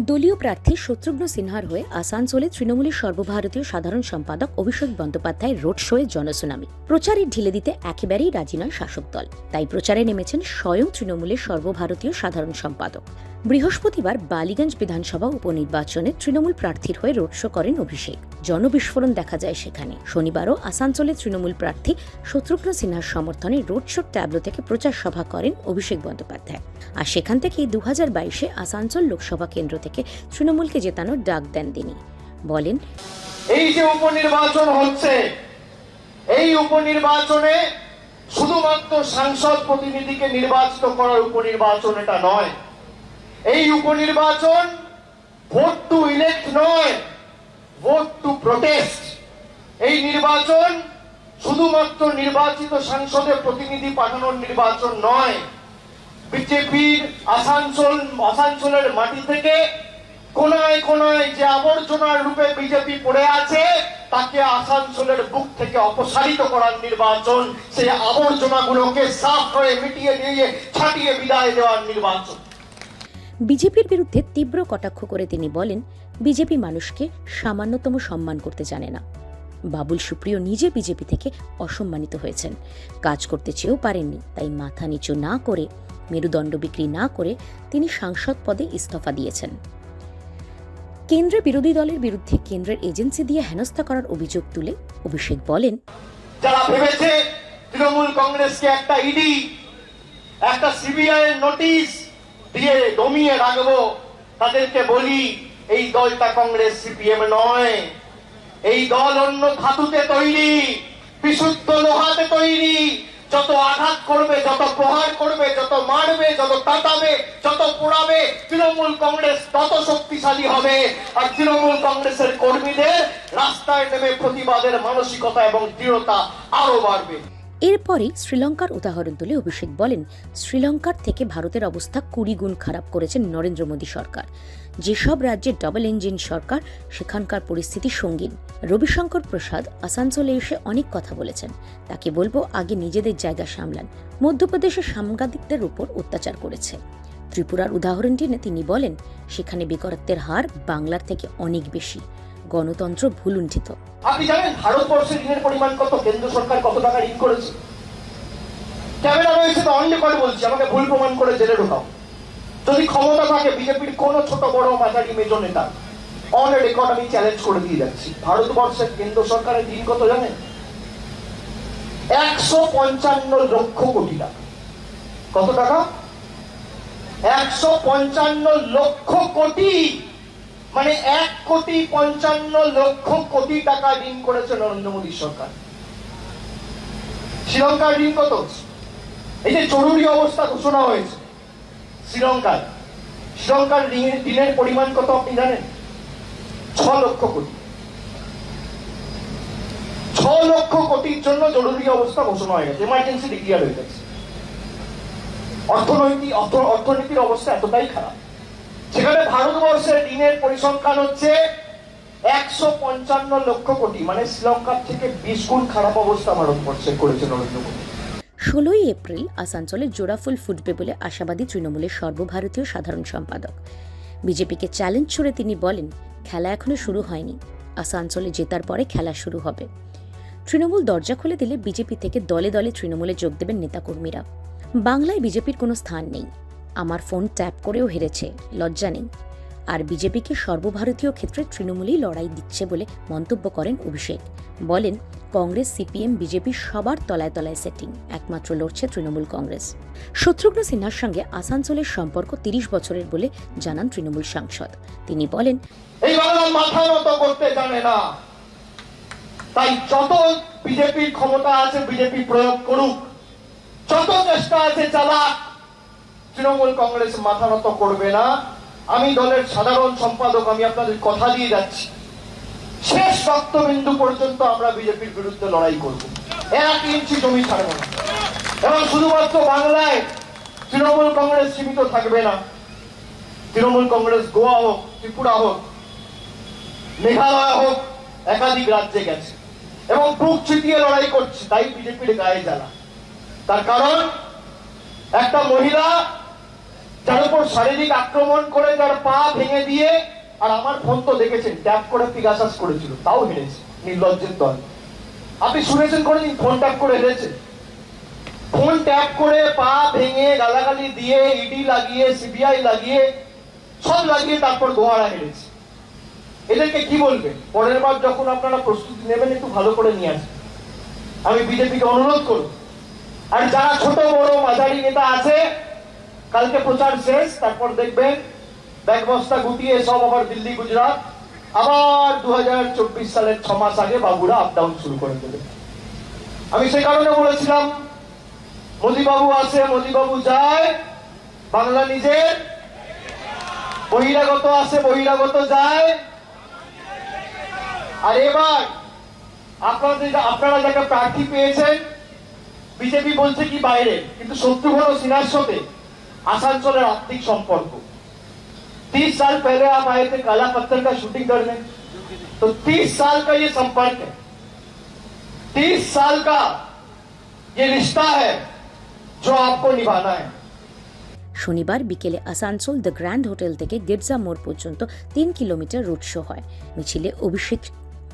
দলীয় প্রার্থী শত্রুঘ্ন সিনহার হয়ে আসানসোলে তৃণমূলের সর্বভারতীয় সাধারণ সম্পাদক অভিষেক বন্দ্যোপাধ্যায় রোড শোয়ে জনসুনামি। প্রচারে ঢিলে দিতে একেবারেই রাজি নয় শাসক দল, তাই প্রচারে নেমেছেন স্বয়ং তৃণমূলের সর্বভারতীয় সাধারণ সম্পাদক। বৃহস্পতিবার বালিগঞ্জ বিধানসভা উপনির্বাচনে তৃণমূল প্রার্থীর হয়ে রোড শো করেন অভিষেক। জনবিস্ফোরণ দেখা যায় সেখানে। শনিবারও আসানসোলে তৃণমূল প্রার্থী শত্রুঘ্ন সিনহার সমর্থনে রোড শোর ট্যাবলো থেকে প্রচার সভা করেন অভিষেক বন্দ্যোপাধ্যায়। আর সেখান থেকেই 2022-এ আসানসোল লোকসভা কেন্দ্র থেকে তৃণমূলকে জেতানোর ডাক দেন তিনি। বলেন, এই যে উপনির্বাচন হচ্ছে, এই উপনির্বাচনে শুধুমাত্র সাংসদ প্রতিনিধিকে নির্বাচিত করার উপনির্বাচন এটা নয়। এই উপনির্বাচন ভোট টু ইলেক্ট নয়, ভোট টু প্রোটেস্ট। এই নির্বাচন শুধুমাত্র নির্বাচিত সাংসদের প্রতিনিধি পাঠানোর নির্বাচন নয়। বিজেপির আসানসোলের মাটি থেকে কোনায় কোনায় যে আবর্জনার রূপে বিজেপি পড়ে আছে, তাকে আসানসোলের বুক থেকে অপসারিত করার নির্বাচন। সেই আবর্জনাগুলোকে সাফ করে মিটিয়ে দিয়ে ছাটিয়ে বিদায় দেওয়ার নির্বাচন। বিজেপির বিরুদ্ধে তীব্র কটাক্ষ করে তিনি বলেন, বিজেপি মানুষকে সামান্যতম সম্মান করতে জানে না। বাবুল সুপ্রিয় নিজে বিজেপি থেকে অসম্মানিত হয়েছেন, কাজ করতে চেয়েও পারেননি। তাই মাথা নিচু না করে, মেরুদণ্ড বিক্রি না করে তিনি সাংসদ পদে ইস্তফা দিয়েছেন। কেন্দ্রে বিরোধী দলের বিরুদ্ধে কেন্দ্রের এজেন্সি দিয়ে হেনস্থা করার অভিযোগ তুলে অভিষেক বলেন, যারা ভেবেছে তৃণমূল কংগ্রেসকে একটা ইডি, একটা সিবিআই এর নোটিশ দিয়ে দমিয়ে রাখবো, তাদেরকে বলি এই দলটা কংগ্রেস সিপিএম নয়। এই দল অন্য ধাতুতে তৈরি, বিশুদ্ধ লোহাতে তৈরি। যত আঘাত করবে, যত প্রহার করবে, যত মারবে, যত তাতাবে, যত পোড়াবে, তৃণমূল কংগ্রেস তত শক্তিশালী হবে। আর তৃণমূল কংগ্রেসের কর্মীদের রাস্তায় নেমে প্রতিবাদের মানসিকতা এবং দৃঢ়তা আরো বাড়বে। এরপরই শ্রীলঙ্কার উদাহরণ তুলে অভিষেক বলেন, শ্রীলঙ্কার থেকে ভারতের অবস্থা 20 গুণ খারাপ করেছেন নরেন্দ্র মোদী সরকার। যেসব রাজ্যে ডাবল ইঞ্জিন সরকার, সেখানকার পরিস্থিতি সঙ্গীন। রবিশঙ্কর প্রসাদ আসানসোলে এসে অনেক কথা বলেছেন। তাকে বলবো, আগে নিজেদের জায়গা সামলান। মধ্যপ্রদেশের সাংবাদিকদের উপর অত্যাচার করেছে। ত্রিপুরার উদাহরণ টেনে তিনি বলেন, সেখানে বেকারত্বের হার বাংলার থেকে অনেক বেশি। গণতন্ত্র ভুলুণ্ঠিত। আপনি জানেন ভারতবর্ষের ঋণের পরিমাণ কত? কেন্দ্র সরকার কত টাকা ঋণ করেছে? ক্যামেরা রয়েছে তো, অন্য করে বলছি, আমাকে ভুল প্রমাণ করে জেলে ঢোকাও। যদি ক্ষমতা থাকে বিজেপির কোন ছোট বড় মাঝারি মেজর নেতা, অন রেকর্ড আমি চ্যালেঞ্জ করে দিয়ে যাচ্ছি, ভারতবর্ষের কেন্দ্র সরকারের ঋণ কত জানেন? 155 লক্ষ কোটি টাকা। কত টাকা? 155 লক্ষ কোটি, মানে 1,55,00,000 কোটি টাকা ঋণ করেছে নরেন্দ্র মোদী সরকার। শ্রীলঙ্কার ঋণ কত? এই যে জরুরি অবস্থা ঘোষণা হয়েছে শ্রীলঙ্কার ঋণের পরিমাণ কত আপনি জানেন? 6 লক্ষ কোটি। 6 লক্ষ কোটির জন্য জরুরি অবস্থা ঘোষণা হয়ে গেছে, এমার্জেন্সি ডিক্লেয়ার হয়ে গেছে। অর্থনীতির অবস্থা এতটাই খারাপ, সেখানে ভারতবর্ষের ঋণের পরিসংখ্যান হচ্ছে 155 লক্ষ কোটি, মানে শ্রীলঙ্কার থেকে 20 গুণ খারাপ অবস্থা ভারতবর্ষে করেছে নরেন্দ্র মোদী। 16 এপ্রিল আসানসোলে জোড়াফুল ফুটবে বলে আশাবাদী তৃণমূলের সর্বভারতীয় সাধারণ সম্পাদক। বিজেপিকে চ্যালেঞ্জ ছুড়ে তিনি বলেন, খেলা এখনো শুরু হয়নি, আসানসোলে জেতার পরে খেলা শুরু হবে। তৃণমূল দরজা খুলে দিলে বিজেপি থেকে দলে দলে তৃণমূলে যোগ দেবেন নেতাকর্মীরা। বাংলায় বিজেপির কোনো স্থান নেই, আমার ফোন ট্যাপ করেও হেরেছে, লজ্জা নেই। আর বিজেপিকে সর্বভারতীয় ক্ষেত্রে তৃণমূলই লড়াই দিচ্ছে বলে মন্তব্য করেন অভিষেক। বলেন, কংগ্রেস, সিপিএম, বিজেপি সবার তলায় তলায় সেটিং, একমাত্র লড়ছে তৃণমূল কংগ্রেস। শত্রুঘ্ন সিনহার সঙ্গে আসানসোলের সম্পর্ক 30 বছরের বলে জানান তৃণমূল সাংসদ। তিনি বলেন, এই বাংলা মাথা নত করতে জানে না, তাই যত বিজেপির ক্ষমতা আছে বিজেপি প্রয়োগ করুক, যত চেষ্টা আছে চালাক, তৃণমূল কংগ্রেস মাথা নত করবে না। আমি দলের সাধারণ সম্পাদক, আমি আপনাদের কথা দিয়ে যাচ্ছি, শেষ রক্তবিন্দু পর্যন্ত আমরা বিজেপির বিরুদ্ধে লড়াই করব, 1 ইঞ্চি জমি ছাড়ব না। এবং শুধুমাত্র বাংলায় তৃণমূল কংগ্রেস সীমিত থাকবে না। তৃণমূল কংগ্রেস গোয়া হোক, ত্রিপুরা হোক, মেঘালয় হোক, একাধিক রাজ্যে গেছে এবং বুক চিতিয়ে লড়াই করছে। তাই বিজেপির গায়ে জ্বালা। তার কারণ একটা মহিলা যার উপর শারীরিক আক্রমণ করে তার পা ভেঙে দিয়ে, আর আমার ফোন তো দেখেছেন ট্যাপ করে পিগাসাস করেছিল, তাও হেরেছে নির্লজ্জের দল। আপনি শুনেছেন কোনোদিন ফোন ট্যাপ করে হেরেছে? ফোন ট্যাপ করে পা ভেঙে গালাগালি দিয়ে ইডি লাগিয়ে সিবিআই লাগিয়ে সব লাগিয়ে তারপর দোহারা হেরেছে। এদেরকে কি বলবে? পরের বার যখন আপনারা প্রস্তুতি নেবেন একটু ভালো করে নিয়ে আসবেন। আমি বিজেপিকে অনুরোধ করব, আর যারা ছোট বড় মাঝারি নেতা আছে, কালকে প্রচার শেষ, তারপর দেখবেন ব্যাগ বস্তা গুটিয়ে সব আবার দিল্লি গুজরাট, আবার 2024 সালের 6 মাস আগে বাবুরা আপ ডাউন শুরু করে দেবে। আমি সেই কারণে বলেছিলাম মোদিবাবু আসে মোদিবাবু যায়, বাংলা নিজের, বহিরাগত আসে বহিরাগত যায়। আর এবার আপনারা যাকে প্রার্থী পেয়েছেন, বিজেপি বলছে কি বাইরে, কিন্তু শত্রুঘ্ন সিনহার সাথে आसनसोल आर्थिक संपर्क। 30 साल पहले आप आए थे काला पत्थर का शूटिंग करने, तो 30 साल का ये संपर्क है, 30 साल का ये रिश्ता है जो आपको निभाना है। শনিবার বিকেলে আসানসোল দ্য গ্র্যান্ড হোটেল থেকে গির্জা মোড় পর্যন্ত 3 কিলোমিটার রোড শো হয়। মিছিলে অভিষেক,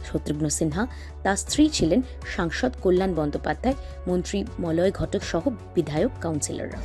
শত্রুঘ্ন সিনহা, তার স্ত্রী ছিলেন সাংসদ কল্যাণ বন্দ্যোপাধ্যায়, মন্ত্রী মলয় ঘটক সহ বিধায়ক কাউন্সিলররা।